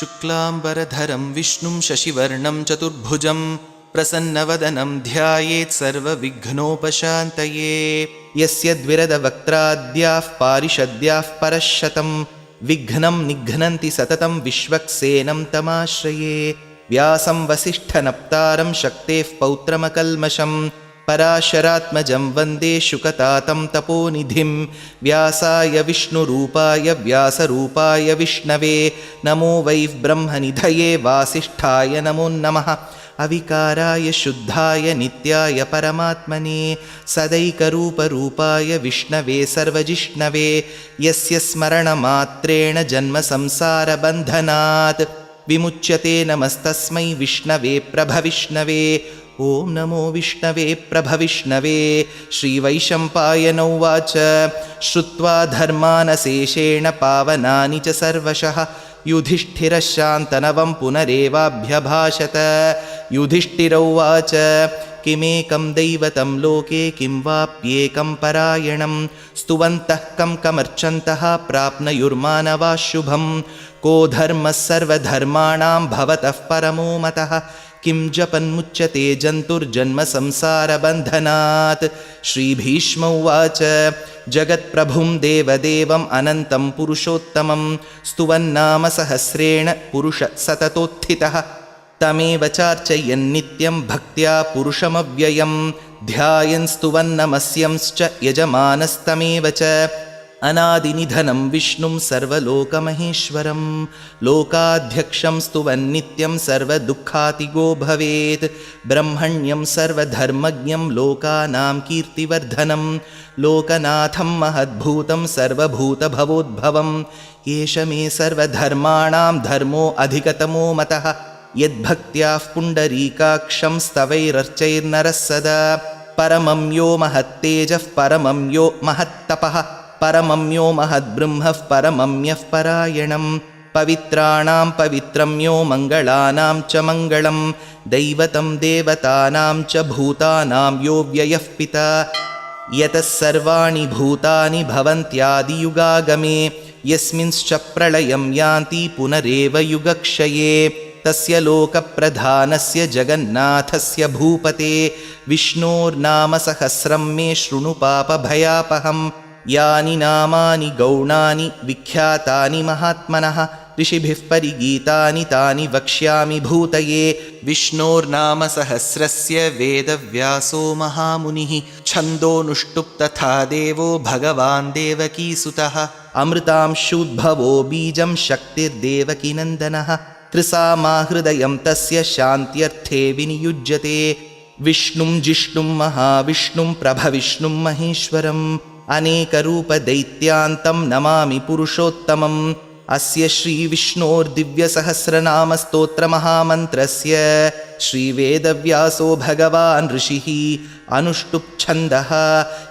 शुक्लाम्बरधरं विष्णुं शशिवर्णं चतुर्भुजं प्रसन्नवदनं ध्यायेत् सर्वविघ्नोपशान्तये। यस्य द्विरदवक्त्राद्याः पारिषद्याः परश्शतं विघ्नं निघ्नन्ति सततं विश्वक्सेनं तमाश्रये। व्यासं वसिष्ठनप्तारं शक्तेः पौत्रमकल्मषं पराशरात्मजं वन्दे शुकतातं तपोनिधिं। व्यासाय विष्णुरूपाय व्यासरूपाय विष्णवे नमो वै ब्रह्मनिधये वासिष्ठाय नमो नमः। अविकाराय शुद्धाय नित्याय परमात्मने सदैकरूपरूपाय विष्णवे सर्वजिष्णवे यस्य स्मरणमात्रेण जन्मसंसारबन्धनात् विमुच्यते। नमस्तस्मै विष्णवे प्रभविष्णवे। ॐ नमो विष्णवे प्रभविष्णवे। श्रीवैशम्पायन उवाच श्रुत्वा धर्मानशेषेण पावनानि च सर्वशः युधिष्ठिरः शान्तनवं पुनरेवाभ्यभाषत। युधिष्ठिर उवाच किमेकं दैवतं लोके किं वाप्येकं परायणं स्तुवन्तः कं कमर्चन्तः प्राप्नुयुर्मानवाः शुभं। को धर्मः सर्वधर्माणां भवतः परमो मतः किं जपन्मुच्यते जन्तुर्जन्मसंसारबन्धनात्। श्रीभीष्म उवाच जगत्प्रभुं देवदेवम् अनन्तं पुरुषोत्तमं स्तुवन्नाम सहस्रेण पुरुषः सततोत्थितः। तमेव चार्चयन्नित्यं भक्त्या पुरुषमव्ययं ध्यायन् स्तुवन्नमस्यंश्च यजमानस्तमेव च। अनादिनिधनं विष्णुं सर्वलोकमहेश्वरं लोकाध्यक्षं स्तुवन्नित्यं सर्वदुःखातिगो भवेत्। ब्रह्मण्यं सर्वधर्मज्ञं लोकानां कीर्तिवर्धनं लोकनाथं महद्भूतं सर्वभूतभवोद्भवं। एष मे सर्वधर्माणां धर्मो अधिकतमो मतः यद्भक्त्याः पुण्डरीकाक्षं स्तवैरर्चैर्नरः सदा। परमं यो महत्तेजः परमं यो महत्तपः परमं यो महद्ब्रह्मः परमं यः परायणं। पवित्राणां पवित्रं यो मङ्गलानां च मङ्गलं दैवतं देवतानां च भूतानां यो व्ययः पिता। यतः सर्वाणि भूतानि भवन्त्यादियुगागमे यस्मिंश्च प्रलयं यान्ति पुनरेव युगक्षये। तस्य लोकप्रधानस्य जगन्नाथस्य भूपते विष्णोर्नाम सहस्रं मे शृणु पापभयापहं। यानि नामानि गौणानि विख्यातानि महात्मनः ऋषिभिः परिगीतानि तानि वक्ष्यामि भूतये। विष्णोर्नाम सहस्रस्य वेदव्यासो महामुनिः छन्दोनुष्टुप् तथा देवो भगवान् देवकीसुतः। अमृतांशूद्भवो बीजं शक्तिर्देवकीनन्दनः त्रिसामाहृदयं तस्य शान्त्यर्थे विनियुज्यते। विष्णुं जिष्णुं महाविष्णुं प्रभविष्णुं महेश्वरम् अनेकरूपदैत्यान्तं नमामि पुरुषोत्तमम्। अस्य श्रीविष्णोर्दिव्यसहस्रनामस्तोत्रमहामन्त्रस्य श्रीवेदव्यासो भगवान् ऋषिः अनुष्टुप्छन्दः।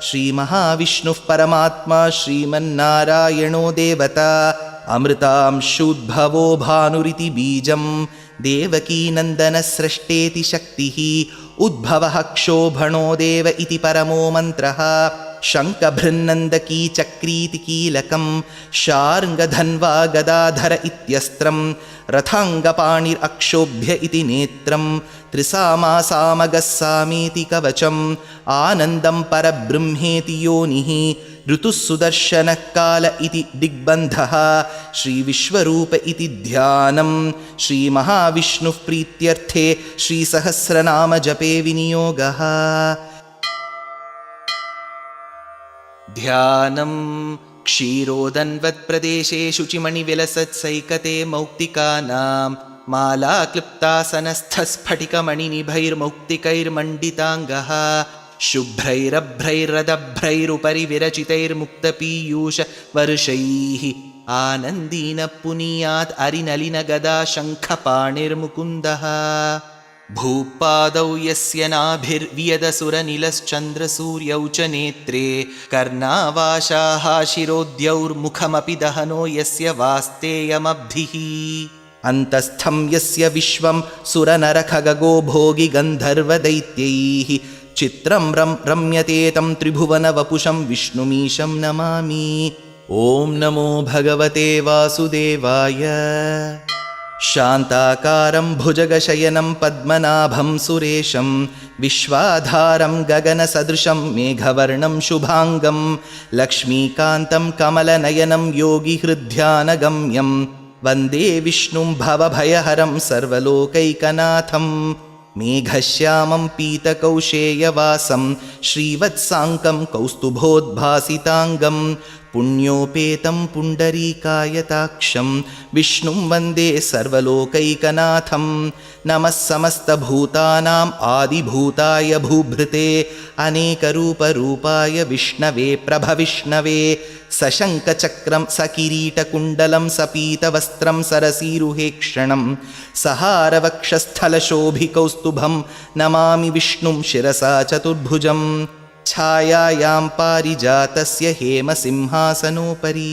श्रीमहाविष्णुः परमात्मा श्रीमन्नारायणो देवता अमृतांशूद्भवो भानुरिति बीजं देवकीनन्दनस्रष्टेति शक्तिः उद्भवः क्षोभणो देव इति परमो मन्त्रः। शङ्खभृन्नन्दकी चक्रीति कीलकं शार्ङ्गधन्वा गदाधर इत्यस्त्रं रथाङ्गपाणिरक्षोभ्य इति नेत्रं त्रिसामासामगस्सामीति कवचम् आनन्दं परब्रह्मेति योनिः ऋतुः सुदर्शनः काल इति दिग्बन्धः। श्रीविश्वरूप इति ध्यानं श्रीमहाविष्णुः प्रीत्यर्थे श्रीसहस्रनामजपे विनियोगः। ध्यानं क्षीरोदन्वत्प्रदेशे शुचिमणिविलसत्सैकते मौक्तिकानां मालाक्लुप्तासनस्थस्फटिकमणिनिभैर्मौक्तिकैर्मण्डिताङ्गः शुभ्रैरभ्रैरदभ्रैरुपरि विरचितैर्मुक्तपीयूषवर्षैः आनन्दीन पुनीयात् अरिनलिनगदा शङ्खपाणिर्मुकुन्दः। भूपादौ यस्य नाभिर्वियदसुरनिलश्चन्द्रसूर्यौ च नेत्रे कर्णावाशाः शिरोद्यौर्मुखमपि दहनो यस्य वास्तेयमब्धिः। अन्तस्थं यस्य विश्वं सुरनरखगो भोगि गन्धर्वदैत्यैः चित्रं रम्यते तं त्रिभुवनवपुषं विष्णुमीशं नमामि। ॐ नमो भगवते वासुदेवाय। शान्ताकारं भुजगशयनं पद्मनाभं सुरेशं विश्वाधारं गगनसदृशं मेघवर्णं शुभाङ्गं लक्ष्मीकान्तं कमलनयनं योगिहृद्ध्यानगम्यं वन्दे विष्णुं भवभयहरं सर्वलोकैकनाथं मेघश्यामं पीतकौशेयवासं श्रीवत्साङ्कं कौस्तुभोद्भासिताङ्गं पुण्योपेतं पुण्डरीकायताक्षं विष्णुं वन्दे सर्वलोकैकनाथं नमः समस्तभूतानाम् आदिभूताय भूभृते अनेकरूपरूपाय विष्णवे प्रभविष्णवे सशङ्खचक्रं सकिरीटकुण्डलं सपीतवस्त्रं सरसीरुहेक्षणं सहारवक्षस्थलशोभिकौस्तुभं नमामि विष्णुं शिरसा चतुर्भुजं छायायां पारिजातस्य हेमसिंहासनोपरि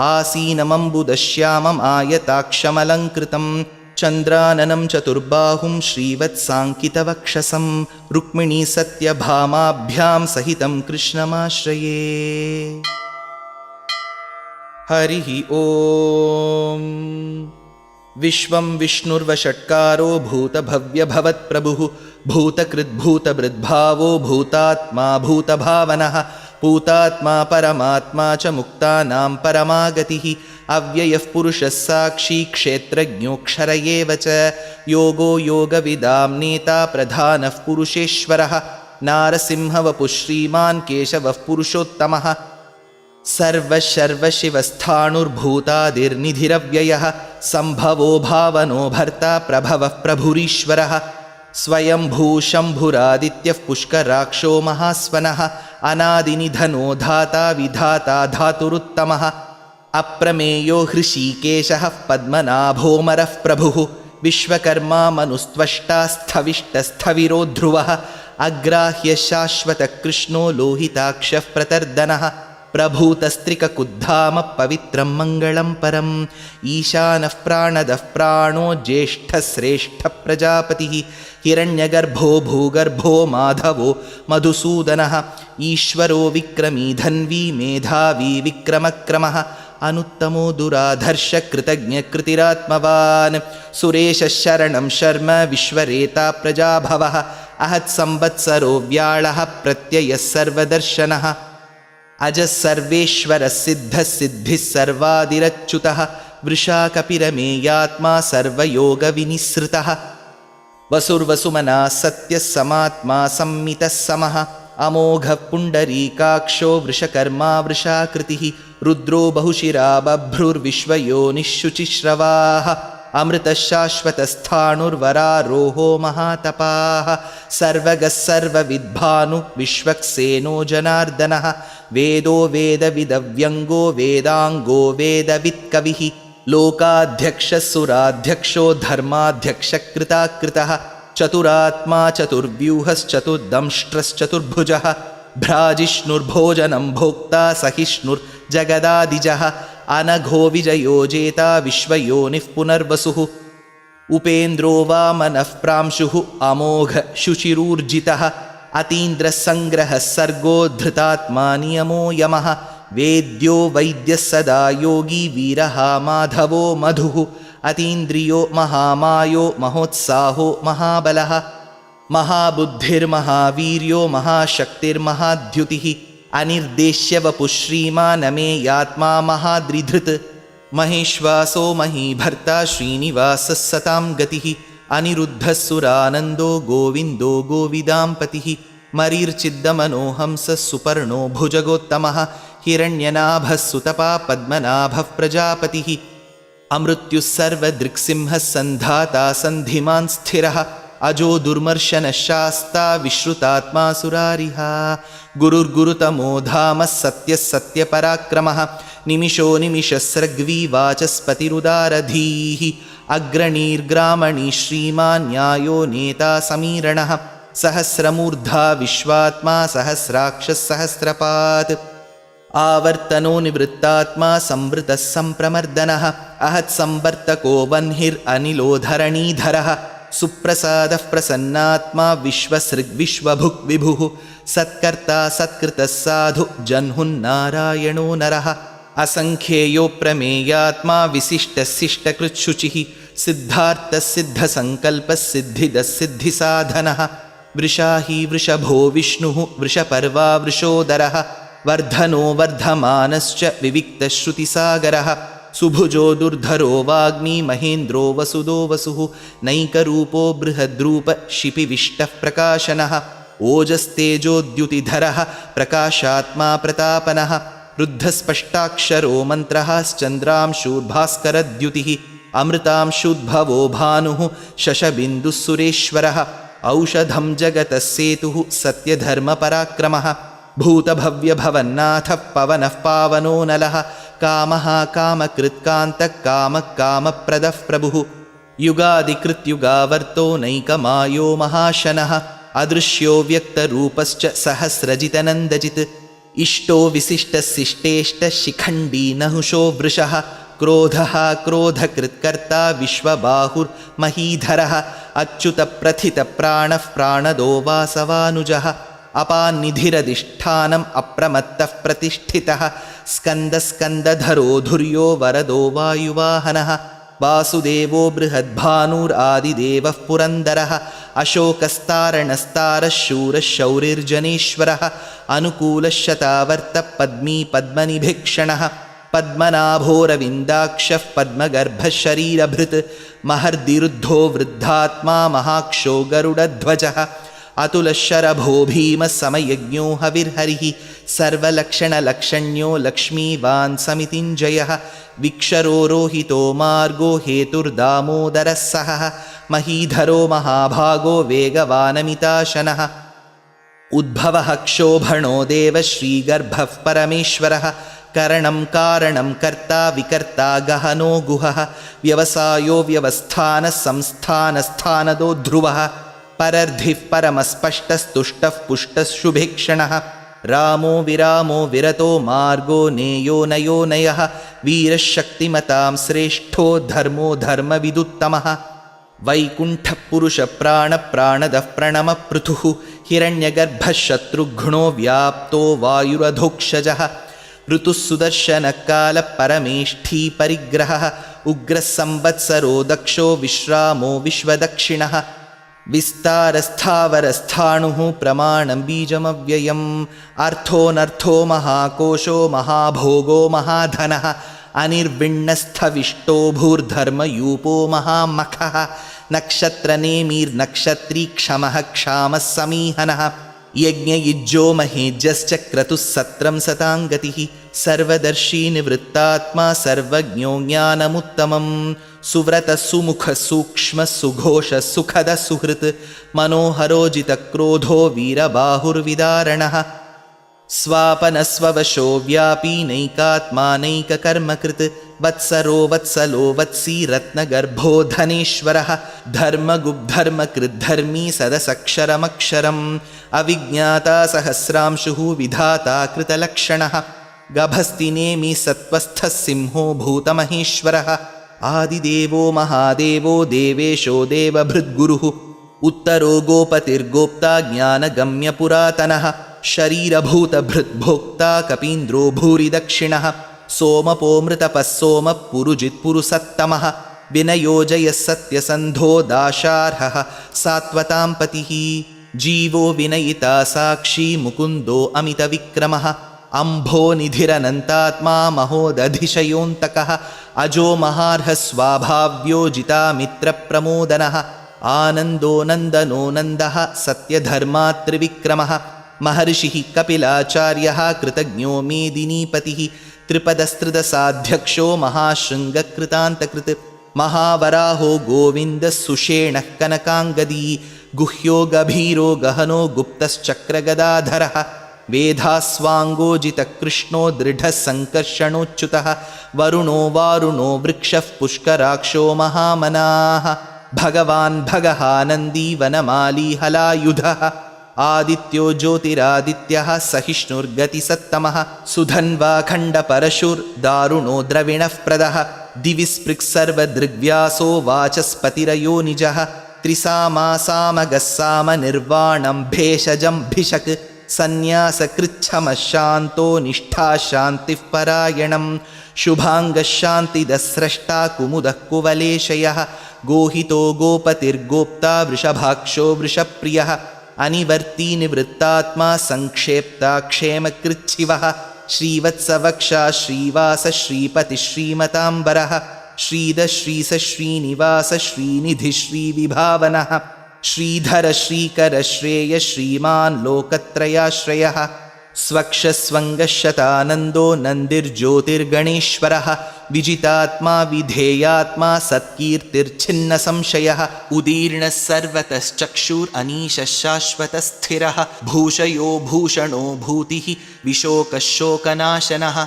आसीनमम्बुदश्यामम् आयताक्षमलङ्कृतं चन्द्राननं चतुर्बाहुं श्रीवत्साङ्कितवक्षसं रुक्मिणीसत्यभामाभ्यां सहितं कृष्णमाश्रये। हरिः ॐ। विश्वं विष्णुर्वषट्कारो भूतभव्यभवत्प्रभुः भूतकृद्भूतभृद्भावो भूतात्मा भूतभावनः भूतात्मा परमात्मा च मुक्तानां परमागतिः अव्ययः पुरुषः साक्षी क्षेत्रज्ञोऽक्षर एव च योगो योगविदां नेता प्रधानः पुरुषेश्वरः नारसिंहवपुः श्रीमान् केशवः पुरुषोत्तमः सर्वशर्वशिवस्थाणुर्भूतादिर्निधिरव्ययः सम्भवो भावनो भर्ता प्रभवः प्रभुरीश्वरः स्वयंभूशम्भुरादित्यः पुष्कराक्षो महास्वनः अनादिनिधनो धाता विधाता धातुरुत्तमः अप्रमेयो हृषीकेशः पद्मनाभोमरः प्रभुः विश्वकर्मा मनुस्त्वष्टा स्थविष्टस्थविरो ध्रुवः अग्राह्य शाश्वतकृष्णो लोहिताक्षः प्रतर्दनः प्रभूतस्त्रिककुद्धाम पवित्रं मङ्गलं परम् ईशानः प्राणदः प्राणो ज्येष्ठश्रेष्ठः प्रजापतिः हिरण्यगर्भो भूगर्भो माधवो मधुसूदनः ईश्वरो विक्रमी धन्वी मेधावी विक्रमक्रमः अनुत्तमो दुराधर्षकृतज्ञकृतिरात्मवान् सुरेशः शरणं शर्म विश्वरेता प्रजाभवः अहत्संवत्सरो व्याळः प्रत्ययः सर्वदर्शनः अजः सर्वेश्वरः सिद्धः सिद्धिः सर्वादिरच्युतः वृषा कपिरमेयात्मा सर्वयोगविनिसृतः वसुर्वसुमनः सत्यः समात्मा संमितः समः अमोघः पुण्डरीकाक्षो वृषकर्मा वृषाकृतिः रुद्रो बहुशिरा बभ्रुर्विश्वयोनिः शुचिश्रवाः अमृतः शाश्वतस्थाणुर्वरारोहो महातपाः सर्वगः सर्वविद्भानु विश्वक्सेनो जनार्दनः वेदो वेदविदव्यङ्गो वेदाङ्गो वेदवित्कविः लोकाध्यक्षः सुराध्यक्षो धर्माध्यक्षकृताकृतः चतुरात्मा चतुर्व्यूहश्चतुर्दंष्ट्रश्चतुर्भुजः भ्राजिष्णुर्भोजनं भोक्ता सहिष्णुर्जगदादिजः अनघो विजयो जेता विश्वयोनिः पुनर्वसुः उपेन्द्रो वामनः प्रांशुः अमोघ शुचिरूर्जितः अतीन्द्रसङ्ग्रहः सर्गो धृतात्मा नियमो यमः वेद्यो वैद्यः सदा योगी वीरः माधवो मधुः अतीन्द्रियो महामायो महोत्साहो महाबलः महाबुद्धिर्महावीर्यो महाशक्तिर्महाद्युतिः अनिर्देश्य वपुः श्रीमानमेयात्मा महाद्रिधृत् महेश्वासो महीभर्ता श्रीनिवासः सतां गतिः अनिरुद्धः सुरानन्दो गोविन्दो गोविदाम्पतिः मरीर्चिद्दमनोहंसः सुपर्णो भुजगोत्तमः हिरण्यनाभः सुतपा पद्मनाभः प्रजापतिः अमृत्युः सर्वदृक्सिंहः सन्धाता सन्धिमान् स्थिरः अजो दुर्मर्शनः शास्ता विश्रुतात्मा सुरारिः गुरुर्गुरुतमो धामः सत्यः सत्यपराक्रमः निमिषो निमिषस्रग्वी वाचस्पतिरुदारधीः अग्रणीर्ग्रामणी श्रीमान् न्यायो नेता समीरणः सहस्रमूर्धा विश्वात्मा सहस्राक्षः सहस्रपात् आवर्तनो निवृत्तात्मा संवृतः सम्प्रमर्दनः अहत्संवर्तको वह्निरनिलो धरणीधरः सुप्रसादः प्रसन्नात्मा विश्वसृग्विश्वभुक् विभुः सत्कर्ता सत्कृतः साधु जह्नुन्नारायणो नरः असङ्ख्येयो प्रमेयात्मा विशिष्टशिष्टकृत्शुचिः सिद्धार्थसिद्धसङ्कल्पसिद्धिदसिद्धिसाधनः वृषाही वृषभो विष्णुः वृषपर्वा वृषोदरः वर्धनो वर्धमानश्च विविक्तश्रुतिसागरः सुभुजो दुर्धरो वाग्मी महेन्द्रो वसुदो वसुः नैकरूपो बृहद्रूप शिपिविष्टः प्रकाशनः ओजस्तेजोद्युतिधरः प्रकाशात्मा प्रतापनः रुद्धस्पष्टाक्षरो मन्त्रः श्चन्द्रांशूर्भास्करद्युतिः अमृतांशुद्भवो भानुः शशबिन्दुः सुरेश्वरः औषधं जगतः सेतुः सत्यधर्मपराक्रमः भूतभव्यभवन्नाथः पवनः पावनो नलः कामः कामकृत्कान्तः कामः कामप्रदः प्रभुः युगादिकृत्युगावर्तो नैकमायो महाशनः अदृश्यो व्यक्तरूपश्च सहस्रजितनन्दजित् इष्टो विशिष्टशिष्टेष्टशिखण्डी नहुषो वृषः क्रोधः क्रोधकृत्कर्ता विश्वबाहुर्महीधरः अच्युतप्रथितप्राणः प्राणदो वासवानुजः अपान्निधिरधिष्ठानम् अप्रमत्तः प्रतिष्ठितः स्कन्दस्कन्दधरो धुर्यो वरदो वायुवाहनः वासुदेवो बृहद्भानुरादिदेवः पुरन्दरः अशोकस्तारणस्तारः शूरः शौरिर्जनेश्वरः अनुकूलः शतावर्तः पद्मी पद्मनिभीक्षणः पद्मनाभोरविन्दाक्षः पद्मगर्भः शरीरभृत् महर्दिरुद्धो वृद्धात्मा महाक्षो गरुडध्वजः अतुलशरभो भीमः समयज्ञो हविर्हरिः सर्वलक्षणलक्षण्यो लक्ष्मीवान् समितिञ्जयः विक्षरो रोहितो मार्गो हेतुर्दामोदरः सहः महीधरो महाभागो वेगवानमिताशनः उद्भवः क्षोभणो देवः श्रीगर्भः परमेश्वरः करणं कारणं कर्ता विकर्ता गहनो गुहः व्यवसायो व्यवस्थानः संस्थानस्थानदो ध्रुवः परर्धिः परमस्पष्टस्तुष्टः पुष्टः शुभेक्षणः रामो विरामो विरतो मार्गो नेयो नयो नयः वीरः शक्तिमतां श्रेष्ठो धर्मो धर्मविदुत्तमः वैकुण्ठः पुरुषप्राणप्राणदः प्रणमपृथुः हिरण्यगर्भः शत्रुघ्नो व्याप्तो वायुरधोक्षजः ऋतुः सुदर्शनकालः परमेष्ठी परिग्रहः उग्रः संवत्सरो दक्षो विश्रामो विश्वदक्षिणः विस्तारस्थावरस्थाणुः प्रमाणं बीजमव्ययम् अर्थोऽनर्थो महाकोशो महाभोगो महाधनः अनिर्विण्णस्थविष्टो भूर्धर्मयूपो महामखः नक्षत्रनेमिर्नक्षत्री क्षमः क्षामः समीहनः यज्ञयुज्यो महेज्यश्च क्रतुः सत्रं सताङ्गतिः सर्वदर्शी निवृत्तात्मा सर्वज्ञो ज्ञानमुत्तमं सुव्रतः सुमुखः सूक्ष्मः सुघोषः सुखदः सुहृत् मनोहरोजितक्रोधो वीरबाहुर्विदारणः स्वापनस्ववशो व्यापी नैकात्मा नैककर्मकृत् वत्सरो वत्सलो वत्सी रत्नगर्भो धनेश्वरः धर्मगुब्धर्मकृद्धर्मी सदसक्षरमक्षरम् अविज्ञाता सहस्रांशुः विधाता कृतलक्षणः गभस्तिनेमि सत्त्वस्थः सिंहो भूतमहेश्वरः आदिदेवो महादेवो देवेशो देवभृद्गुरुः उत्तरो गोपतिर्गोप्ता ज्ञानगम्यपुरातनः शरीरभूतभृद्भोक्ता कपीन्द्रो भूरिदक्षिणः सोमपोमृतपः सोमः पुरुजित्पुरुसत्तमः विनयोजयः सत्यसन्धो दाशार्हः सात्वतां पतिः जीवो विनयिता साक्षी मुकुन्दो अमितविक्रमः अम्भो निधिरनन्तात्मा महोदधिशयोऽन्तकः अजो महार्हः स्वाभाव्यो जितामित्रप्रमोदनः आनन्दो नन्दनो नन्दः सत्यधर्मात्रिविक्रमः महर्षिः कपिलाचार्यः कृतज्ञो मेदिनीपतिः त्रिपदस्त्रिदशाध्यक्षो महाशृङ्गकृतान्तकृत् महावराहो गोविन्दः सुषेणः कनकाङ्गदी गुह्यो गभीरो गहनो गुप्तश्चक्रगदाधरः वेधास्वाङ्गोजितकृष्णो दृढः सङ्कर्षणोच्युतः वरुणो वारुणो वृक्षः पुष्कराक्षो महामनाः भगवान् भगहानन्दी वनमाली हलायुधः आदित्यो ज्योतिरादित्यः सहिष्णुर्गतिसत्तमः सुधन्वा खण्डपरशुर्दारुणो द्रविणः प्रदः दिवि स्पृक्सर्वदृग्व्यासो वाचस्पतिरयो निजः त्रिसामासामगस्सामनिर्वाणं भेषजं भिषक् सन्न्यासकृच्छमः शान्तो निष्ठा शान्तिः परायणं शुभाङ्गशान्तिदस्रष्टा कुमुदः कुवलेशयः गोहितो गोपतिर्गोप्ता वृषभाक्षो वृषप्रियः अनिवर्ती निवृत्तात्मा संक्षेप्ता क्षेमकृच्छिवः श्रीवत्सवक्षा श्रीवास श्रीपति श्रीमताम्बरः श्रीध श्रीस श्रीनिवास श्रीनिधि श्रीविभावनः श्रीधर श्रीकर श्रेय श्रीमान् लोकत्रयाश्रयः स्वक्षस्वङ्गशतानन्दो नन्दिर्ज्योतिर्गणेश्वरः विजितात्मा विधेयात्मा सत्कीर्तिर्छिन्नसंशयः उदीर्णः सर्वतश्चक्षुरनीशः शाश्वतस्थिरः भूषयो भूषणो भूतिः विशोकः शोकनाशनः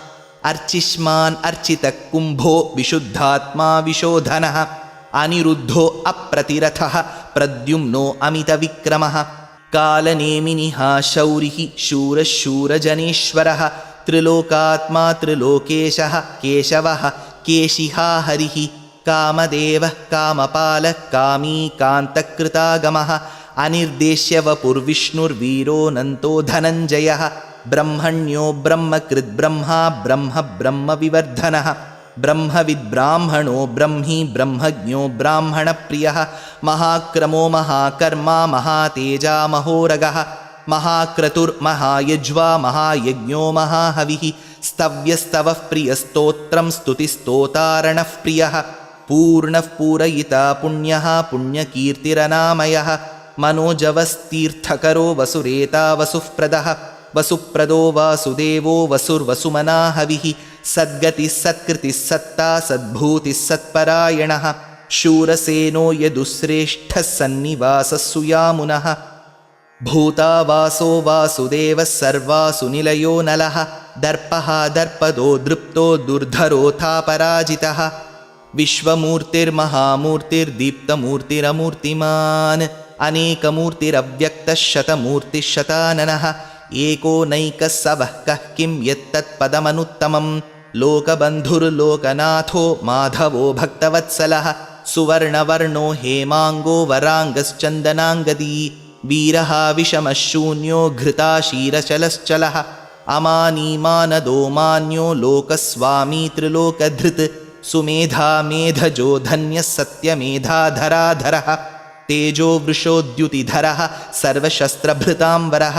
अर्चिष्मान् अर्चितः कुम्भो विशुद्धात्मा विशोधनः अनिरुद्धो अप्रतिरथः प्रद्युम्नो अमितविक्रमः कालनेमिनिः शौरिः शूरः शूरजनेश्वरः त्रिलोकात्मा त्रिलोकेशः केशवः केशिहा हरिः कामदेवः कामपालः कामी कान्तकृतागमः अनिर्देश्यवपुर्विष्णुर्वीरोऽनन्तो धनञ्जयः ब्रह्मण्यो ब्रह्मकृद्ब्रह्मा ब्रह्म ब्रह्मविवर्धनः ब्रह्मविद्ब्राह्मणो ब्रह्मी ब्रह्मज्ञो ब्राह्मणप्रियः महाक्रमो महाकर्मा महातेजा महोरगः महाक्रतुर्महायज्वा महायज्ञो महाहविः स्तव्यस्तवः प्रियस्तोत्रं स्तुतिस्तोतारणः प्रियः पूर्णः पूरयिता पुण्यः पुण्यकीर्तिरनामयः मनोजवस्तीर्थकरो वसुरेता वसुःप्रदः वसुप्रदो वासुदेवो वसुर्वसुमना हविः सद्गतिः सत्कृतिः सत्ता सद्भूतिः सत्परायणः शूरसेनो यदुश्रेष्ठः सन्निवासः सुयामुनः भूतावासो वासुदेवः सर्वासु निलयो नलः दर्पः दर्पदो दृप्तो दुर्धरोऽथापराजितः विश्वमूर्तिर्महामूर्तिर्दीप्तमूर्तिरमूर्तिमान् अनेकमूर्तिरव्यक्तः शतमूर्तिः शताननः एको नैकः सवः कः किं यत्तत्पदमनुत्तमं लोकबन्धुर्लोकनाथो माधवो भक्तवत्सलः सुवर्णवर्णो हेमाङ्गो वराङ्गश्चन्दनाङ्गदी वीरः विषमः शून्यो घृताशीरचलश्चलः अमानीमानदो मान्यो लोकस्वामी त्रिलोकधृत् सुमेधा मेधजो धन्यः सत्यमेधाधराधरः तेजो वृषोद्युतिधरः सर्वशस्त्रभृताम्बरः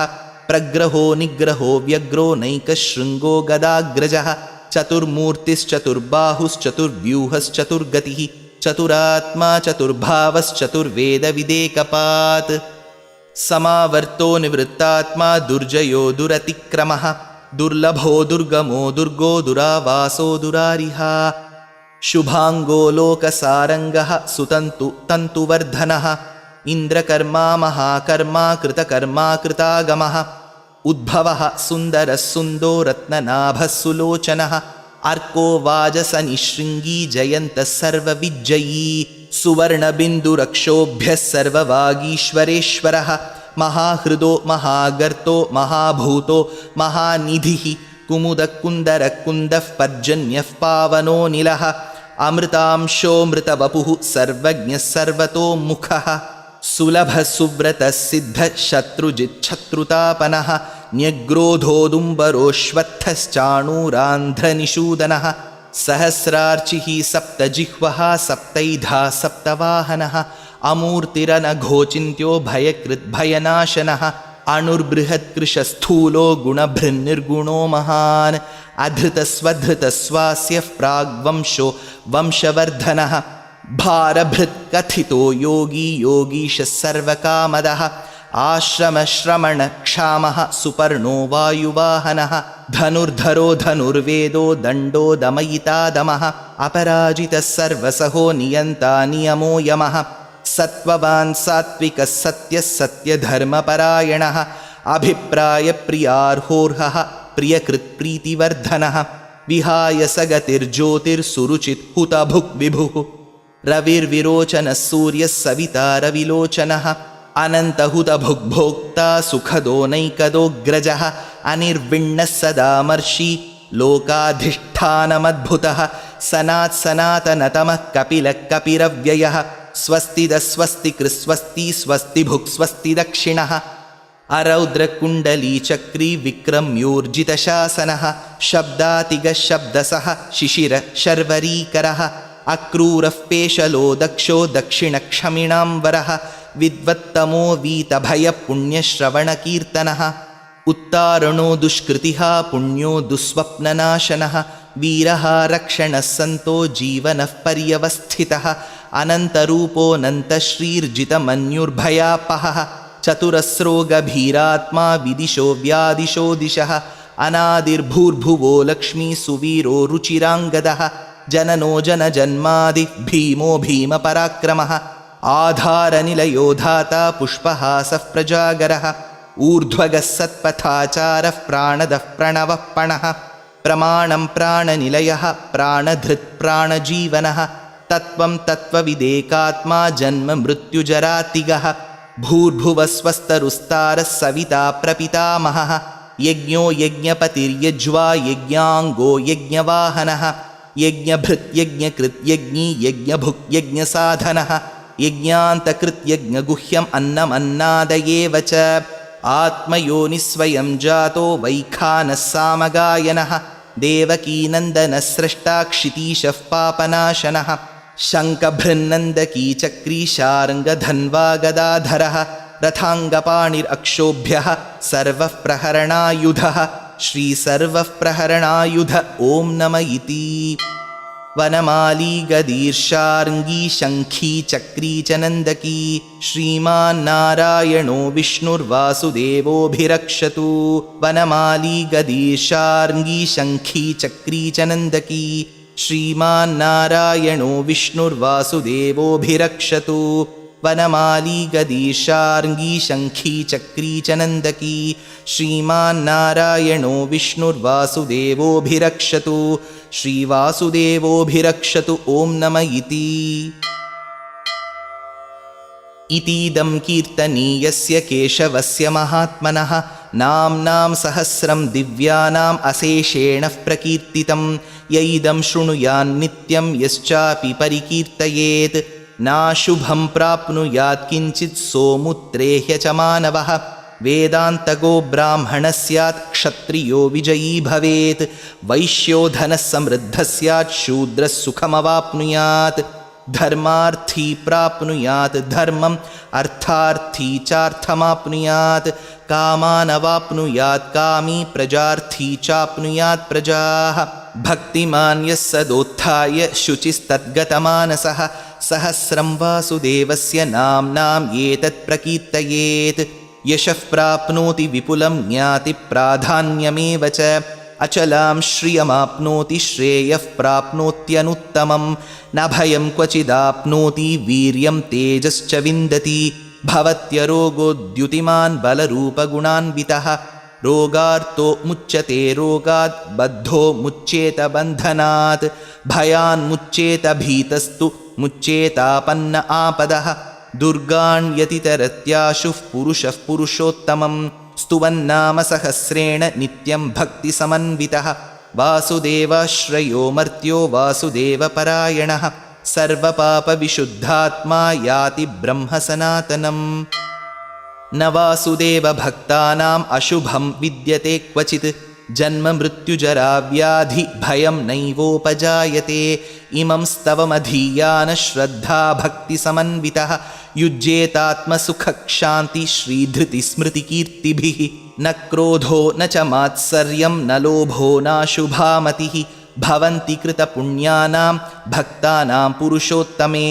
प्रग्रहो निग्रहो व्यग्रो नैकशृङ्गो गदाग्रजः चतुर्मूर्तिश्चतुर्बाहुश्चतुर्व्यूहश्चतुर्गतिः चतुरात्मा चतुर्भावश्चतुर्वेदविदेकपात् समावर्तो निवृत्तात्मा दुर्जयो दुरतिक्रमः दुर्लभो दुर्गमो दुर्गो दुरावासो दुरारिहा शुभाङ्गो लोकसारङ्गः सुतन्तु तन्तुवर्धनः इन्द्रकर्मा महाकर्मा कृतकर्मा कृतागमः उद्भवः सुन्दरः सुन्दो रत्ननाभः सुलोचनः अर्को वाजसनिशृङ्गी जयन्तः सर्वविज्जयी सुवर्णबिन्दुरक्षोभ्यः सर्ववागीश्वरेश्वरः महाहृदो महागर्तो महाभूतो महानिधिः कुमुदकुन्दरकुन्दः पर्जन्यः पावनो निलः अमृतांशोऽमृतवपुः सर्वज्ञः सर्वतोमुखः सुलभः सुव्रतः सिद्धः शत्रुजिच्छत्रुतापनः न्यग्रोधोदुम्बरोऽश्वत्थश्चाणूरान्ध्रनिषूदनः सहस्रार्चिः सप्तजिह्वः सप्तैधा सप्तवाहनः अमूर्तिरनघोचिन्त्यो भयकृद्भयनाशनः अणुर्बृहत्कृशस्थूलो गुणभृन्निर्गुणो महान् अधृतस्वधृतस्वास्यः प्राग्वंशो वंशवर्धनः भारभृत्कथितो योगी योगीशः सर्वकामदः आश्रमश्रमणक्षामः सुपर्णो वायुवाहनः धनुर्धरो धनुर्वेदो दण्डो दमयितादमः अपराजितः सर्वसहो नियन्ता नियमो यमः सत्त्ववान् सात्विकः सत्यः सत्यधर्मपरायणः अभिप्रायप्रियार्होर्हः प्रियकृत्प्रीतिवर्धनः विहाय सगतिर्ज्योतिर्सुरुचित् हुतभुक् विभुः रविर्विरोचनः सूर्यः सविता रविलोचनः अनन्तहुतभुग्भोक्ता सुखदो नैकदोऽग्रजः अनिर्विण्णः सदामर्षि लोकाधिष्ठानमद्भुतः सनात्सनातनतमः कपिलः कपिरव्ययः स्वस्तिदस्वस्ति कृस्वस्ति स्वस्ति भुक् स्वस्ति दक्षिणः अरौद्रकुण्डलीचक्री विक्रम्योर्जितशासनः शब्दातिगशब्दसः शिशिरशर्वरीकरः अक्रूरः पेशलो दक्षो दक्षिणक्षमिणाम्बरः विद्वत्तमो वीतभयपुण्यश्रवणकीर्तनः उत्तारणो दुष्कृतिः पुण्यो दुःस्वप्ननाशनः वीरः रक्षणः सन्तो जीवनः पर्यवस्थितः अनन्तरूपोऽनन्तश्रीर्जितमन्युर्भयापहः चतुरस्रो गभीरात्मा विदिशो व्यादिशो दिशः अनादिर्भूर्भुवो लक्ष्मी सुवीरो रुचिराङ्गदः जननो जनजन्मादि भीमो भीमपराक्रमः आधारनिलयो धाता पुष्पहासः प्रजागरः ऊर्ध्वगः सत्पथाचारः प्राणदः प्रणवः पणः प्रमाणं प्राणनिलयः प्राणधृत् प्राणजीवनः तत्त्वं तत्त्वविदेकात्मा जन्म मृत्युजरातिगः भूर्भुवस्वस्तरुस्तारः सविता प्रपितामहः यज्ञो यज्ञपतिर्यज्वा यज्ञाङ्गो यज्ञवाहनः यज्ञभृत् यज्ञकृत् यज्ञी यज्ञभुक् यज्ञसाधनः यज्ञान्तकृत् यज्ञगुह्यम् अन्नमन्नादयेव च आत्मयोनिस्वयं जातो वैखानः सामगायनः देवकीनन्दनः स्रष्टा क्षितीशः पापनाशनः शङ्खभृन्नन्दकी चक्री शार्ङ्गधन्वा गदाधरः रथाङ्गपाणिरक्षोभ्यः सर्वः प्रहरणायुधः श्रीसर्वः प्रहरणायुध ॐ नम इति वनमाली गदीर्षार्ङ्गी शङ्खी चक्री च नन्दकी श्रीमान्नारायणो विष्णुर्वासुदेवोऽभिरक्षतु वनमाली गदीर्षार्ङ्गी शङ्खी चक्री च नन्दकी श्रीमान्नारायणो विष्णुर्वासुदेवोऽभिरक्षतु वनमाली गदीर्षार्ङ्गी शङ्खी चक्री च नन्दकी श्रीमान्नारायणो विष्णुर्वासुदेवोऽभिरक्षतु श्रीवासुदेवोऽभिरक्षतु ॐ नम इति इतीदं कीर्तनीयस्य केशवस्य महात्मनः नाम्नां सहस्रं दिव्यानाम् अशेषेण प्रकीर्तितं य इदं शृणुयान्नित्यं यश्चापि परिकीर्तयेत् नाशुभं प्राप्नुयात् किञ्चित् सोमुत्रेह्य च मानवः वेदान्तगो ब्राह्मणः स्यात् क्षत्रियो विजयी भवेत् वैश्यो धनः समृद्धः स्यात् शूद्रः सुखमवाप्नुयात् धर्मार्थी प्राप्नुयात् धर्मम् अर्थार्थी चार्थमाप्नुयात् कामानवाप्नुयात् कामी प्रजार्थी चाप्नुयात् प्रजाः भक्तिमान् यः सदोत्थाय शुचिस्तद्गतमानसः सहस्रं वासुदेवस्य नाम्नाम् एतत् प्रकीर्तयेत् यशः प्राप्नोति विपुलं ज्ञाति प्राधान्यमेव च अचलां श्रियमाप्नोति श्रेयः प्राप्नोत्यनुत्तमं न भयं क्वचिदाप्नोति वीर्यं तेजश्च विन्दति भवत्यरोगोद्युतिमान् बलरूपगुणान्वितः रोगार्तो मुच्यते रोगात् बद्धो मुच्येत बन्धनात् भयान्मुच्येत भीतस्तु मुच्येतापन्न आपदः दुर्गाण्यतितरत्याशुः पुरुषः पुरुषोत्तमं स्तुवन्नाम सहस्रेण नित्यं भक्तिसमन्वितः वासुदेवाश्रयो मर्त्यो वासुदेवपरायणः सर्वपापविशुद्धात्मा याति ब्रह्म सनातनम् न वासुदेवभक्तानाम् अशुभं विद्यते क्वचित् जन्म मृत्युजरा व्याधि भयं नैवोपजायते इमं स्तवमधीयान श्रद्धा भक्तिसमन्वितः युज्येतात्मसुखक्षान्ति श्रीधृतिस्मृतिकीर्तिभिः न क्रोधो न च मात्सर्यं न लोभो नाशुभामतिः भवन्ति कृतपुण्यानां भक्तानां पुरुषोत्तमे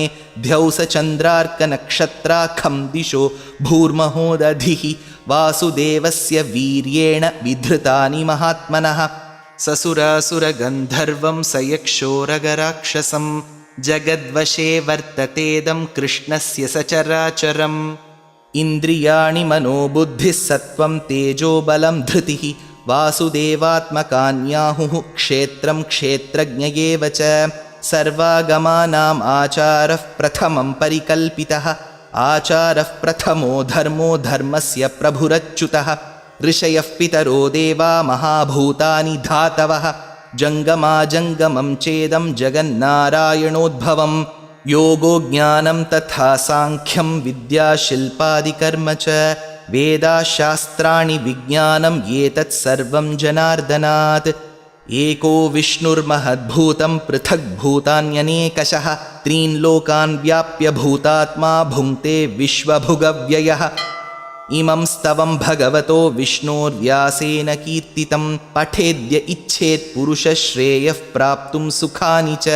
ध्यौसचन्द्रार्कनक्षत्राखं दिशो भूर्महोदधिः वासुदेवस्य वीर्येण विधृतानि महात्मनः ससुरासुरगन्धर्वं सयक्षोरगराक्षसं जगद्वशे वर्ततेदं कृष्णस्य सचराचरम् इन्द्रियाणि मनोबुद्धिः सत्त्वं तेजोबलं धृतिः वासुदेवात्मकान्याहुः क्षेत्रं क्षेत्रज्ञ एव च सर्वागमानाम् आचारः प्रथमं परिकल्पितः आचारः प्रथमो धर्मो धर्मस्य प्रभुरच्युतः ऋषयः पितरो देवा महाभूतानि धातवः जङ्गमाजङ्गमं चेदं जगन्नारायणोद्भवं योगो ज्ञानं तथा साङ्ख्यं विद्याशिल्पादिकर्म च वेदाशास्त्राणि विज्ञानम् एतत् सर्वं जनार्दनात्। एको विष्णुर्महद्भूतं पृथग्भूतान्यनेकशः त्रीन् लोकान् व्याप्य भूतात्मा भुङ्क्ते विश्वभुगव्ययः। इमं स्तवं भगवतो विष्णोर्व्यासेन कीर्तितं पठेद्य इच्छेत् पुरुषश्रेयः प्राप्तुं सुखानि च।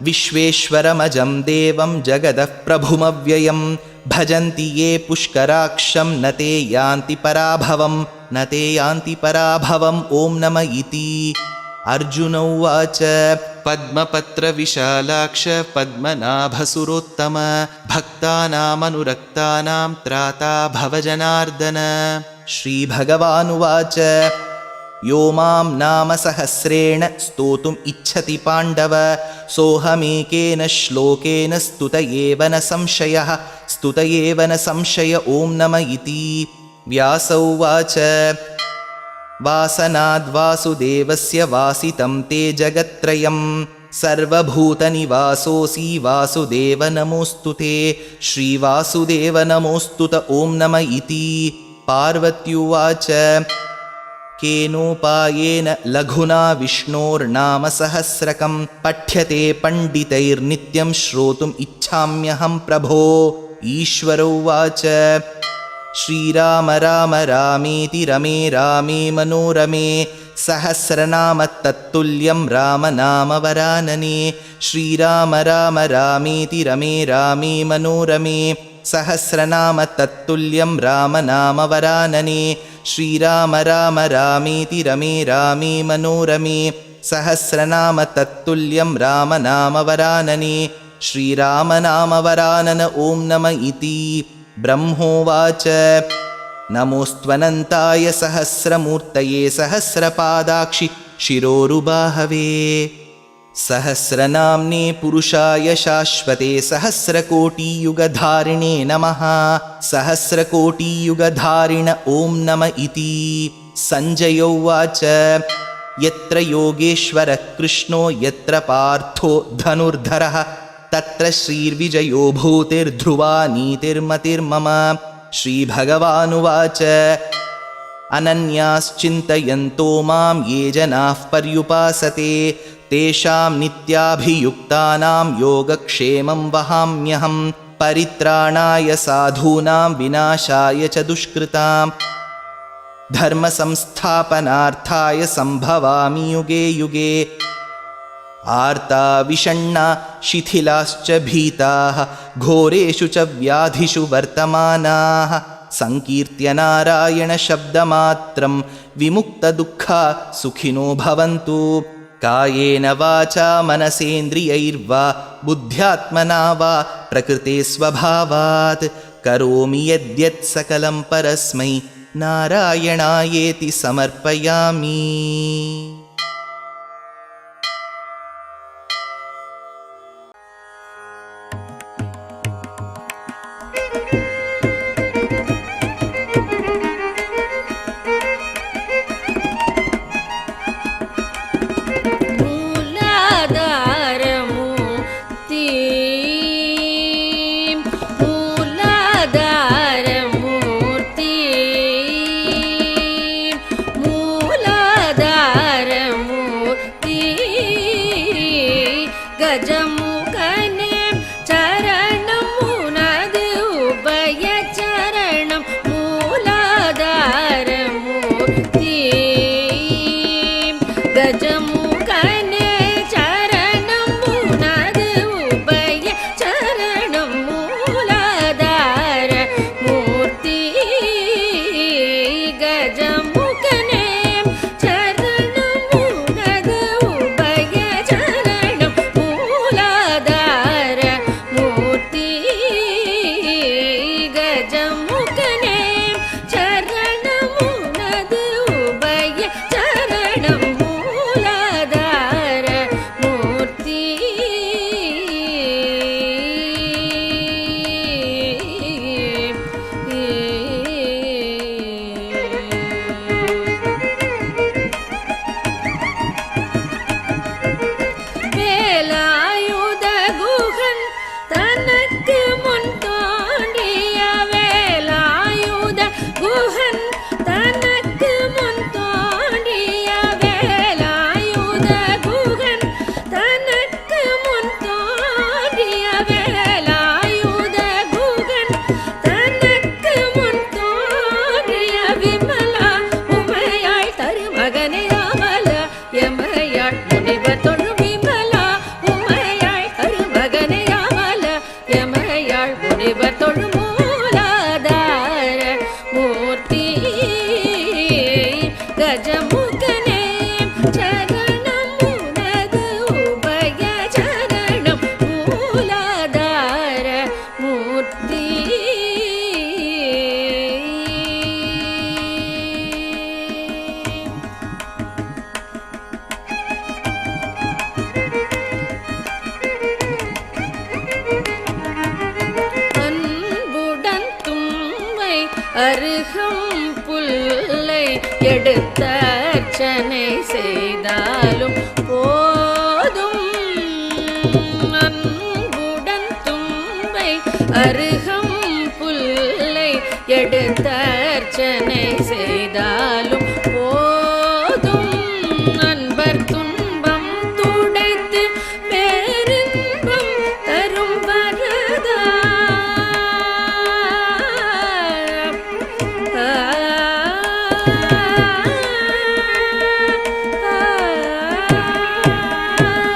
विश्वेश्वरमजं देवं जगदः प्रभुमव्ययं भजन्ति ये पुष्कराक्षं न ते यान्ति पराभवम् ॐ नम इति। अर्जुन उवाच पद्मपत्रविशालाक्ष पद्मनाभसुरोत्तम भक्तानामनुरक्तानां त्राता भव जनार्दन। श्रीभगवानुवाच यो मां नाम सहस्रेण स्तोतुम् इच्छति पाण्डव सोऽहमेकेन श्लोकेन स्तुत एव न संशय ॐ नम इति। व्यास उवाच वासनाद्वासुदेवस्य वासितं ते जगत्त्रयं सर्वभूतनिवासोऽसि वासुदेव नमोऽस्तु ते। श्रीवासुदेव नमोऽस्तुत ॐ नम इति। पार्वत्युवाच केनोपायेन लघुना विष्णोर्नाम सहस्रकं पठ्यते पण्डितैर्नित्यं श्रोतुम् इच्छाम्यहं प्रभो। ईश्वर उवाच श्रीराम राम रामेति रमे रामे मनोरमे सहस्रनाम तत्तुल्यं राम नाम वरानने। श्रीराम राम रामेति रमे रामे मनोरमे सहस्रनाम तत्तुल्यं राम नाम वरानने। श्रीराम राम रामेति रमे रामे मनोरमे सहस्रनाम तत्तुल्यं राम नाम वरानने। श्रीराम नाम वरानन ॐ नम इति। ब्रह्मोवाच नमोऽस्त्वनन्ताय सहस्रमूर्तये सहस्रपादाक्षि शिरोरुबाहवे सहस्रनाम्ने पुरुषाय शाश्वते सहस्रकोटियुगधारिणे नमः। सहस्रकोटियुगधारिण ॐ नम इति। सञ्जय उवाच यत्र योगेश्वरः कृष्णो यत्र पार्थो धनुर्धरः तत्र श्रीर्विजयो भूतिर्ध्रुवा नीतिर्मतिर्मम। श्रीभगवानुवाच अनन्याश्चिन्तयन्तो मां ये जनाः पर्युपासते तेषां नित्याभियुक्तानां योगक्षेमं वहाम्यहं परित्राणाय साधूनां विनाशाय च दुष्कृतां धर्मसंस्थापनार्थाय सम्भवामि युगे युगे। आर्ता विषण्णा शिथिलाश्च भीताः घोरेषु च व्याधिषु वर्तमानाः संकीर्त्य नारायणशब्दमात्रं विमुक्तदुःखा सुखिनो भवन्तु। कायेन वाचा मनसेन्द्रियैर्वा बुद्ध्यात्मना वा प्रकृते स्वभावात् करोमि यद्यत् सकलं परस्मै नारायणायेति समर्पयामि। मूलाधार அருகம் புல்லை எடுத்த அர்ச்சனை செய்தாலும் போதும். அன்புடன் தும்பை அருகம் புல்லை எடுத்த அர்ச்சனை செய்தாலும் போதும். அன்பர் துன்பம் துடைத்து பேரின்பம் தரும் வரதா.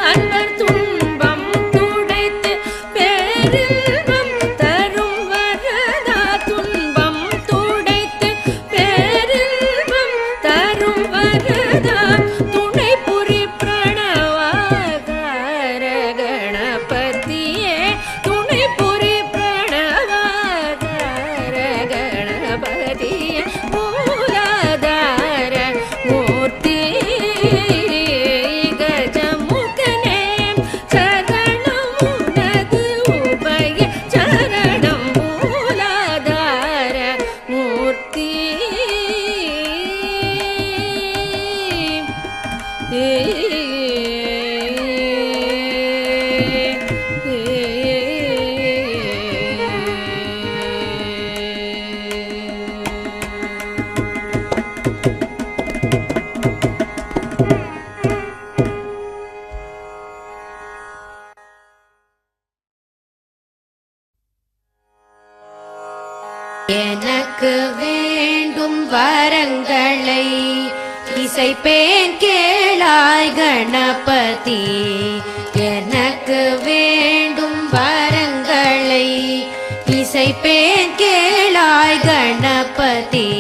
அன்பர் துன்பம் துடைத்து பேரின்பம் தரும் வரதா. துன்பம் துடைத்து பேரின்பம் தரும் வரதா. துணை புரி பிரணவாகார கணபதியே. துணை புரி பிரணவாகார கணபதியே. மூலாதார மூர்த்தி கஜமுகனே. சரணம் உனது உபய சரணம். மூலாதார மூர்த்தி எனக்கு வேண்டும் வரங்களை இசைப்பேன் கேளாய் கணபதி. எனக்கு வேண்டும் வரங்களை இசைப்பேன் கேளாய் கணபதி.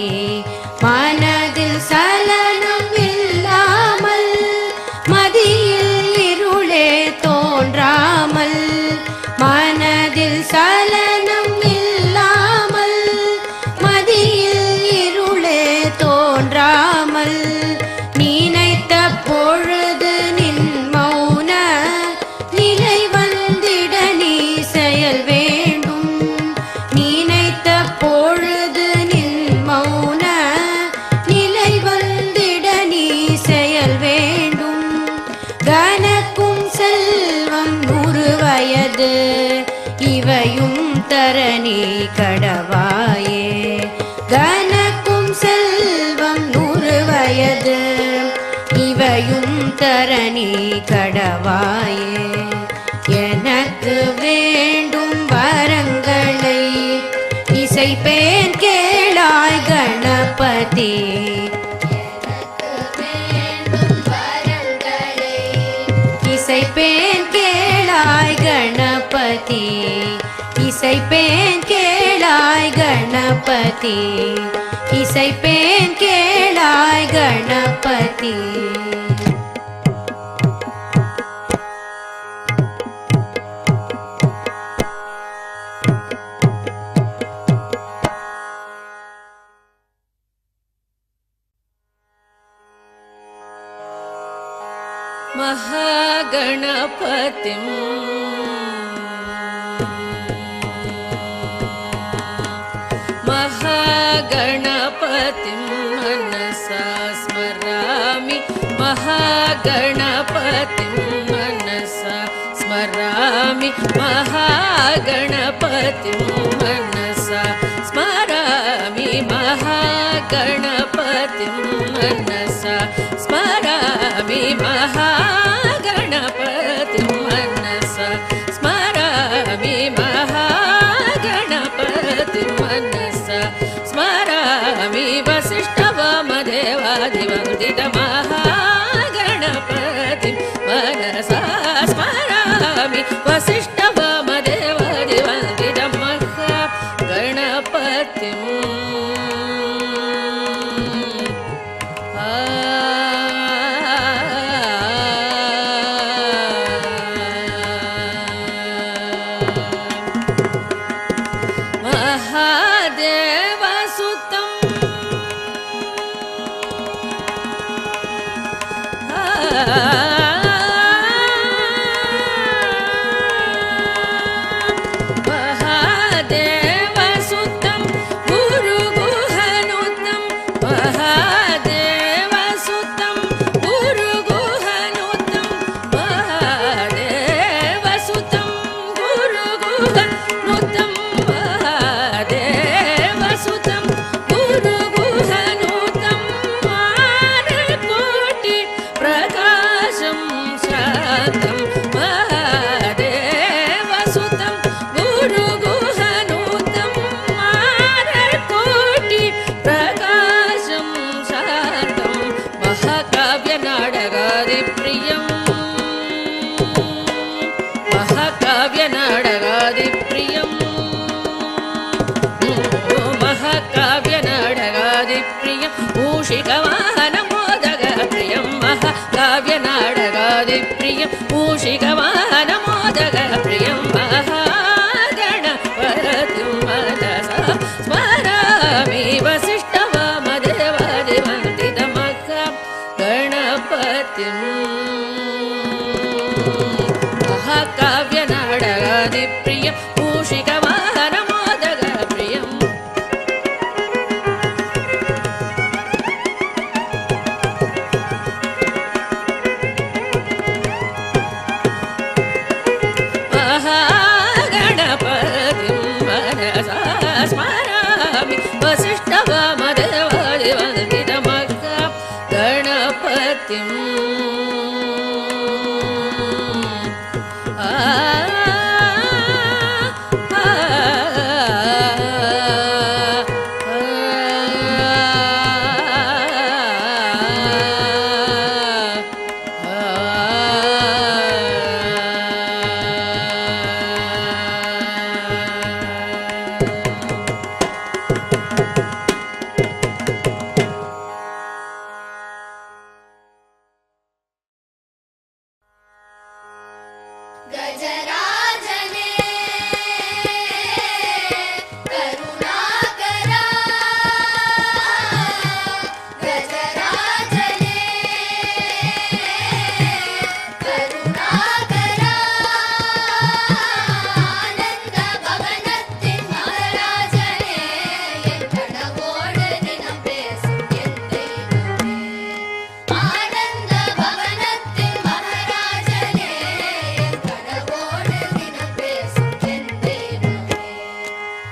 மனதில் சலனம் இல்லாமல் மதியில் இருளே தோன்றாமல். மனதில் சலனம் இல்லாமல் மதியில் இருளே தோன்றாமல். நினைத்த பொழுது நின் மௌன நிலை வந்திட நீ செயல் வேண்டும். நினைத்த பொழுது நின் மௌன நிலை வந்திட நீ செயல் வேண்டும். கனக்கும் செல்வம் 100 வயது இவையும் தரணி கடவாயே. கனக்கும் செல்வம் 100 வயது இவையும் தரணி கடவாயே. எனக்கு வேண்டும் வரங்களை இசைப்பேன் கேளாய் கணபதி. இசைப்பேன் கேளாய் கணபதி. இசைப்பேன் கேளாய் கணபதி. இசைப்பேன் கேளாய் கணபதி. महागणपतिं महागणपतिं मनसा स्मरामि. महागणपतिं मनसा स्मरामि. महागणपतिं मनसा स्मरामि. महागणपतिं मनसा स्मरामि. महागणपतिं मनसा स्मरामि. महागणपतिं मनसा स्मरामि. वसिष्ठवामदेवादिवन्दित महागणपतिं मनसा स्मरामि. वसिष्ठवामदेवादिवन्दित महागणपतिं महादेवसुतं महादेवसुतं गुरुगुहा नाटकादिप्रियं मूषिकवाहनमोदगप्रियं महाकाव्यनाटकादिप्रियं मूषिकवाहनमोदगप्रियं महागणपतिं मनसा स्मरामि वसिष्ठवामदेवादिवन्दितमहां गणपतिं महाकाव्यनाटकादिप्रियं मूषिकवाहनमोदगप्रियं महागणपतिं मनसा स्मरामि वसिष्ठवामदेवादिवन्दितमहां गणपतिं गजराजने करुणाकरा गजराजने करुणाकरा आनंद भवनत्तिन महाराजने एन कणवोडु दिனம் பேசும் என் தெய்வமே आनंद भवनत्तिन महाराजने एन कणवोडु दिனம் பேசும் என் தெய்வமே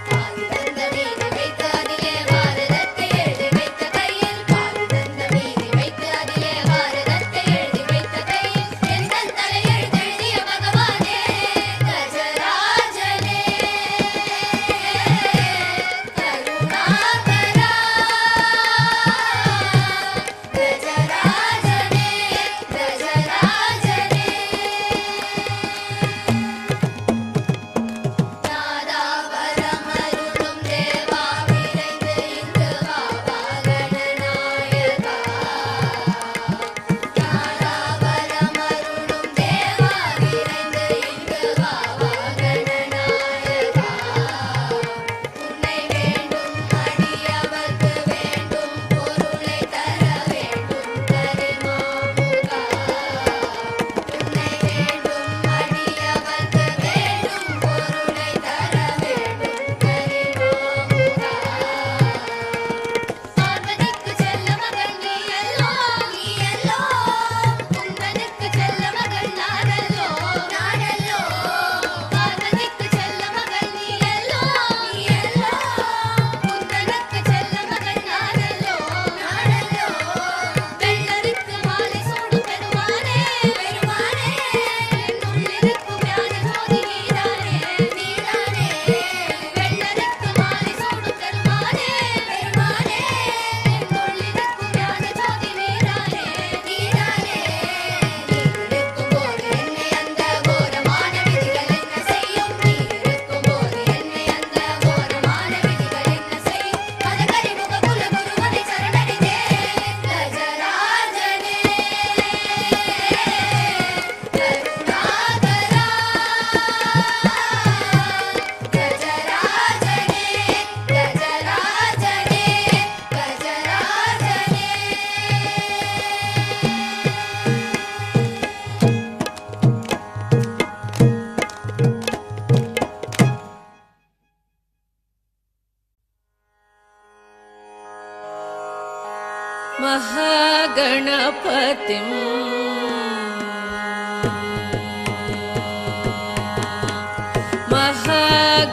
பாதி தந்த மீறி வைத்து அதிலே பாரதத்தை எழுதி வைத்த கையில் பாதி தந்த மீறி வைத்து அதிலே பாரதத்தை எழுதி வைத்த கையில் எந்தன் தலை எழுதிய பகவானே கஜராஜனே கருணாகரா கஜராஜனே கஜராஜனே நாதாபரமருளும் தேவா விரைந்து இங்கு வா கணநாயகா நாதாபரமருளும் தேவா விரைந்து இங்கு வா கணநாயகா உன்னை வேண்டும் அடியவர்க்கு வேண்டும் பொருளை தர வேண்டும் கரிமாமுகா உன்னை வேண்டும் அடியவர்க்கு வேண்டும் பொருளை தர வேண்டும் கரிமாமுகா பார்வதிக்கு செல்ல மகன் நீ அல்லோ குந்தனுக்கு செல்ல மகன் நானல்லோ பார்வதிக்கு செல்ல மகன் நீ அல்லோ குந்தனுக்கு செல்ல மகன் நானல்லோ வெள்ளரிக்கு மாலை சூடும் பெருமானே என்னுள்ளிருக்கும் ஞான ஜோதி நீதானே வெள்ளரிக்கு மாலை சூடும் பெருமானே என்னுள்ளிருக்கும் ஞான ஜோதி நீதானே நீ இருக்கும்போது என்னை அந்த கோரமான விதிகள் என்ன செய்யும் நீ இருக்கும்போது என்னை அந்த கோரமான விதிகள் என்ன செய்யும் மதகரிமுக குலகுருவனை சரணடைந்தேன் கஜராஜனே கருணாகரா கஜராஜனே கஜராஜனே கஜராஜனே महागणपतिं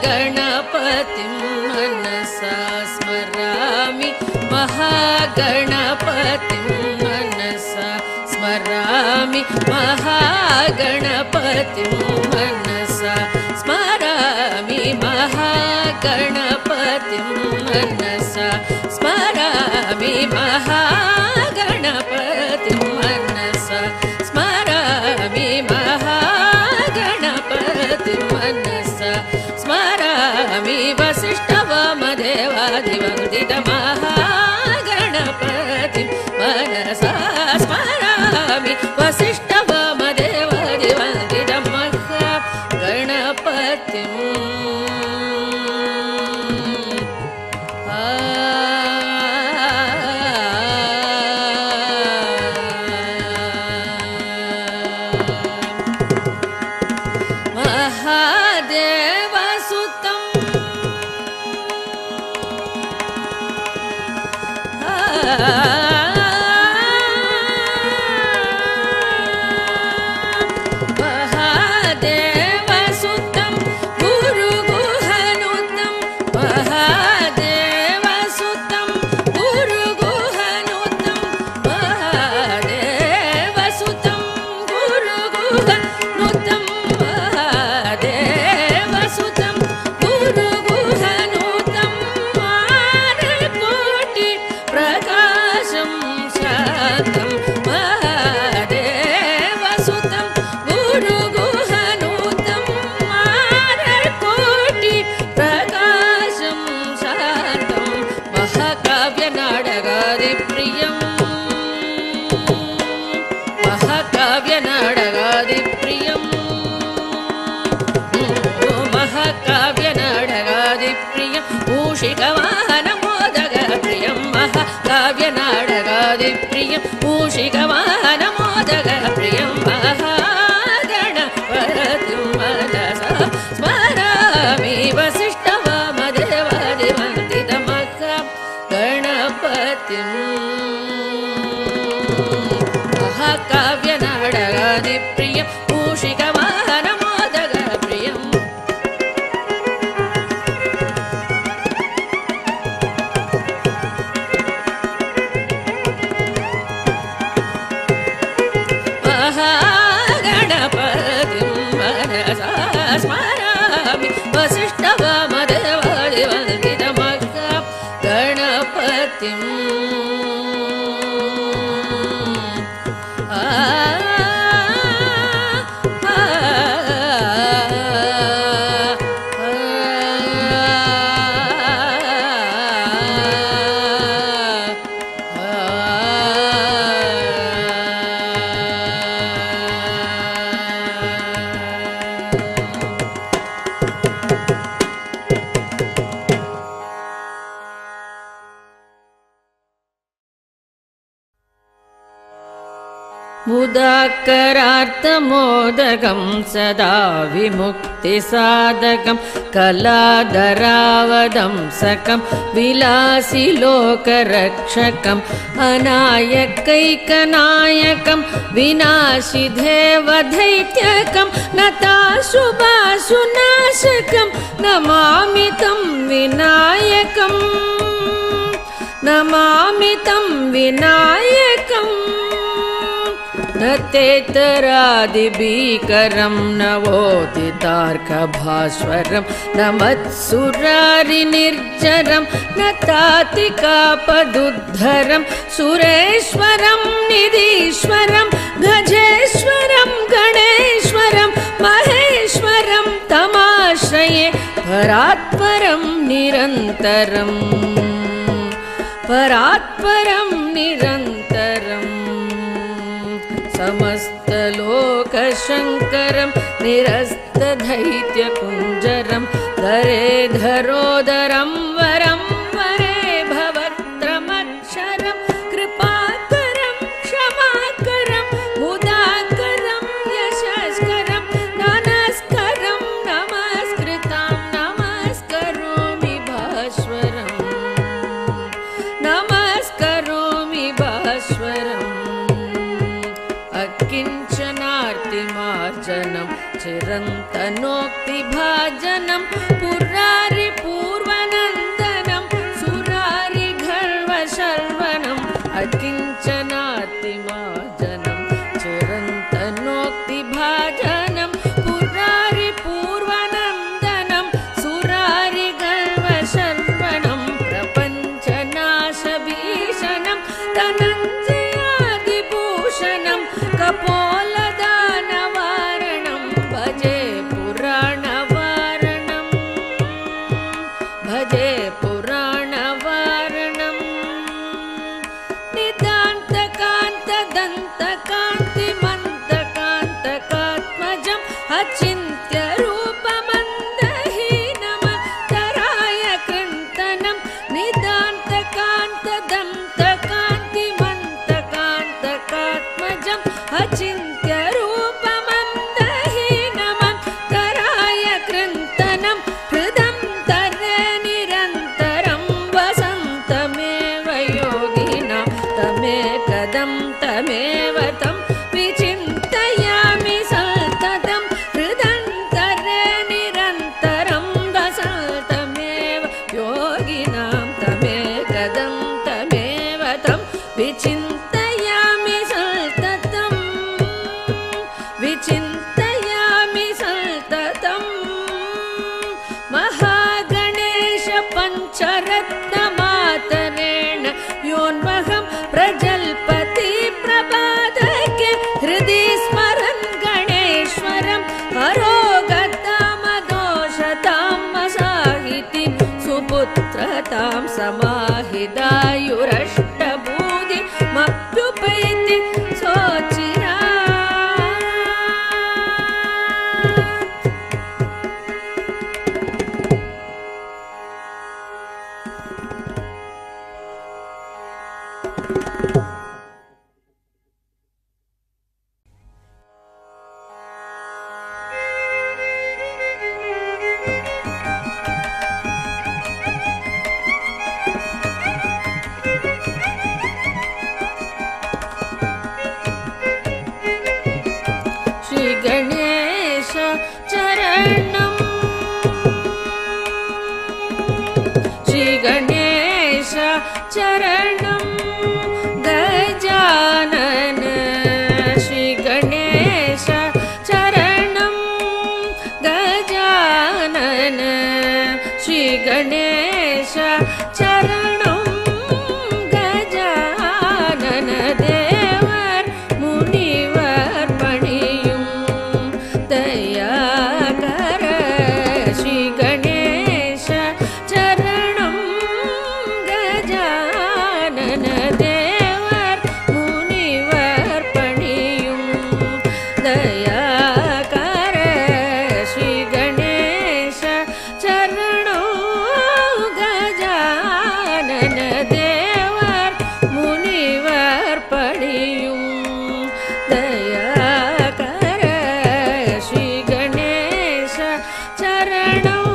महागणपतिं मनसा स्मरामि महागणपतिं मनसा स्मरामि महागणपतिं मनसा स्मरामि महागणपतिं मनसा स्मरामि महागणपतिं मनसा स्मरामि महागणपतिं मनसा स्मरामि वसिष्ठवामदेवादिवन्दितमहां महादेवसुतं गुरुगुहनुतं महादेवसुतं गुरुगुहनुतं महादेवसुतं गुरुगुहनुतं महादेवसुतं गुरुगुहनुतं मानकोटि प्रकाशं शान्तं महादेवसुतं गुरुगुहनुतं मानकोटि प्रकाशं शान्तं महाकाव्यनाटकादिप्रियं महाकाव्यनाटकादिप्रियं महाकाव्यनाटकादिप्रियं मूषिकवाहनमोदकप्रियं महाकाव्यनाटकादिप्रियं मूषिकवाहनमोदकप्रियं महागणपतिं मनसा स्मरामि वसिष्ठवामदेवादिवन्दितमहागणपतिं महाकाव्यनाटकादिप्रियं मूषिकवाहनमोदकप्रियं महागणपतिं मनसा स्मरामि वसिष्ठवामदेवादिवन्दितमहागणपतिं मुदाकरार्थमोदकं सदा विमुक्तिसाधकं कलाधरावदंसकं विलासिलोकरक्षकम् अनायकैकनायकं विनाशिदेवदैत्यकं नताशुभाशुनाशकं नमामि तं विनायकं नमामि तं विनायकम् नतेतरादिभीकरं नवोदितार्कभास्वरं नमत्सुरारिनिर्जरं नतातिकापदुद्धरं सुरेश्वरं निधीश्वरं गजेश्वरं गणेश्वरं महेश्वरं तमाश्रये परात्परं निरन्तरं परात्परं निरन्तरम् समस्तलोकशङ्करं निरस्तदैत्यकुञ्जरं धरेधरोदरं वरं वरे भवत्रमक्षरं कृपाकरं क्षमाकरं मुदाकरं यशस्करं नमस्करं नमस्कृतां नमस्करोमि भास्वरं नमस्करोमि भास्वरम् अकिञ्चनार्तिमार्जनं चिरन्तनोक्तिभाजनं पुरारिपूर्वनन्दनं सुरारिगर्वशर्वणम् अकिञ्चनार्तिमार्जनं चिरन्तनोक्तिभाजनं पुरारिपूर्वनन्दनं सुरारिगर्वशर्वणं प्रपञ्चनाशभीषणं धनञ्जयादिभूषणं कपोलदानवारणं भजे पुराणवारणं भजे पुराणवारणं नितान्तकान्तदन्तकान्तिमन्तकान्तकात्मजम् अचिन्त्यरूपमन्दहीनमतराय कृन्तनं नितान्तकान्तदन्तकान्तिमन्तकान्तिमन्तकात्मजम् विचिन्तयामि सततं विचिन्तयामि सततं महागणेश पञ्चरत्नमातरेण योन्वहं प्रजल्पति प्रभातके हृदि स्मरन् गणेश्वरं अरोगतामदोषतां साहितिं सुपुत्रतां समाहिदायुरष्टभूतिमप्युपैति सोचिरा गणेश चरणं श्री गणेश चरणं गजानन श्री गणेश चरणं गजानन श्री गणेश चरणं गजानन देवर मुनिवर पणियुं दयाकर श्री गणेश चरणं गजानन देवर मुनिवर पणियुं दयाकर श्री गणेश चरणं गजानन देवर मुनिवर पणियुं दयाकर श्री गणेश चरणं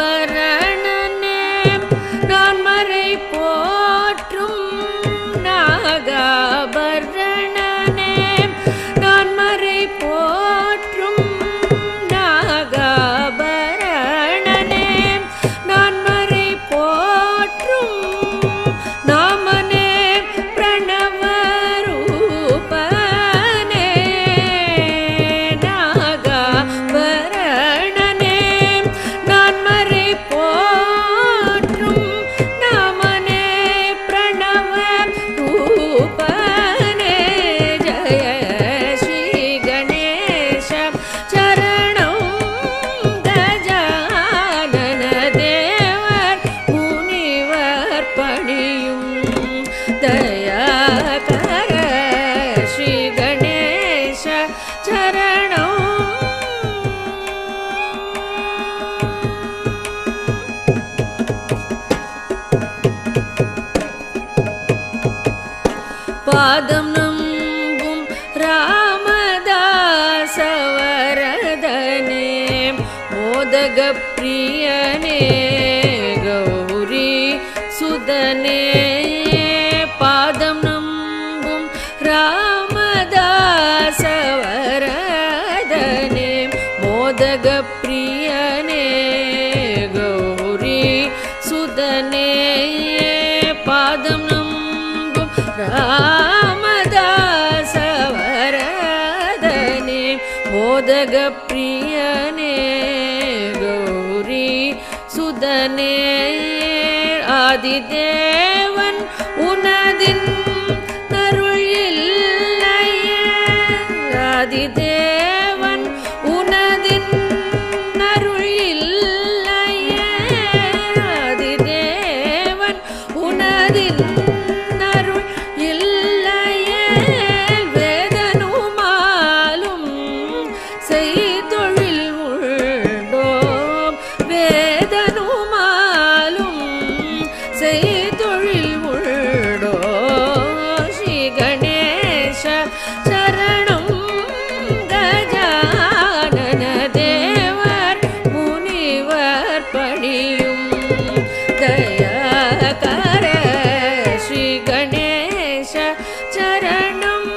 நாகாபரணனே நான் மறை போற்றும் நாகாபரணனே நான் மறை போற்றும் நாகாபரணனே நான் மறை போற்றும் நாமனே பிரணவரூபனே நாகாபரணனே நான் மறை போற்றும் நாமனே பிரணவரூபனே ஜய ஸ்ரீ கணேச சரணம் கஜானன தேவர் முனிவர் பணியும் தயாகர ஸ்ரீ கணேச சரணம் பாதம் நம்பும் ராமதாசவரதனே மோதக பிரியனே கௌரி சுதனே பாதம் நம்பும் ராமதாசவரதனே மோதக பிரியனே கௌரி சுதனே பாதம் நம்பும் ராமதாசவரதனே மோதக பிரியனே கௌரி சுதனே ஆதிதேவன் உனதின் அருள் இல்லையே ஆதிதேவன் உனதின் அருள் இல்லையே ஆதிதேவன் உனதின் அருள் இல்லையே வேதனுமாலும் செய்தொழில் உண்டோம் வேதனுமாலும் செய்தொழில் உண்டோ ஸ்ரீ கணேச சரணம் கஜானன தேவர் முனிவர் பணியும் தயாகர ஸ்ரீ கணேச சரணம்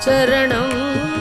சரணம்